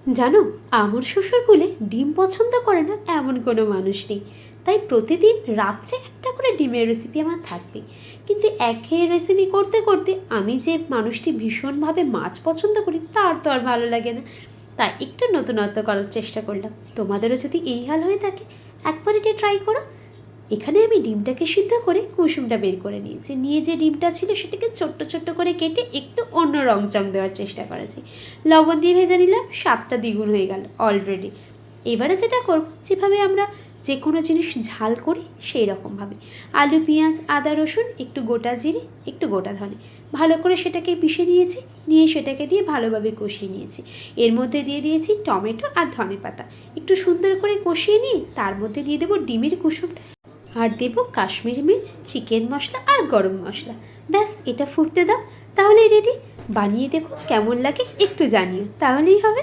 জানো, আমার শ্বশুরকুলে ডিম পছন্দ করে না এমন কোনো মানুষ নেই। তাই প্রতিদিন রাত্রে একটা করে ডিমের রেসিপি আমার থাকবে। কিন্তু একঘেয়ে রেসিপি করতে করতে আমি যে মানুষটি ভীষণভাবে মাছ পছন্দ করি তার তো আর ভালো লাগে না। তাই একটু নতুনত্ব করার চেষ্টা করলাম। তোমাদেরও যদি এই হাল হয়ে থাকে একবার এটা ট্রাই করো। এখানে আমি ডিমটাকে সিদ্ধ করে কুসুমটা বের করে নিয়েছি। নিয়ে যে ডিমটা ছিল সেটাকে ছোট্ট ছোট্ট করে কেটে একটু অন্য রং চং দেওয়ার চেষ্টা করেছি। লবণ দিয়ে ভেজে নিলাম, স্বাদটা দ্বিগুণ হয়ে গেল অলরেডি। এবারে যেটা করব, যেভাবে আমরা যে কোনো জিনিস ঝাল করি সেই রকমভাবে আলু, পেঁয়াজ, আদা, রসুন, একটু গোটা জিরে, একটু গোটা ধনে ভালো করে সেটাকে পিষে নিয়েছি। নিয়ে সেটাকে দিয়ে ভালোভাবে কষিয়ে নিয়েছি। এর মধ্যে দিয়ে দিয়েছি টমেটো আর ধনে পাতা। একটু সুন্দর করে কষিয়ে নিয়ে তার মধ্যে দিয়ে দেবো ডিমের কুসুমটা, আর দেবো কাশ্মীরি মির্চ, চিকেন মশলা আর গরম মশলা। ব্যাস, এটা ফুটতে দাও, তাহলেই রেডি। বানিয়ে দেখো কেমন লাগে একটু জানিও, তাহলেই হবে।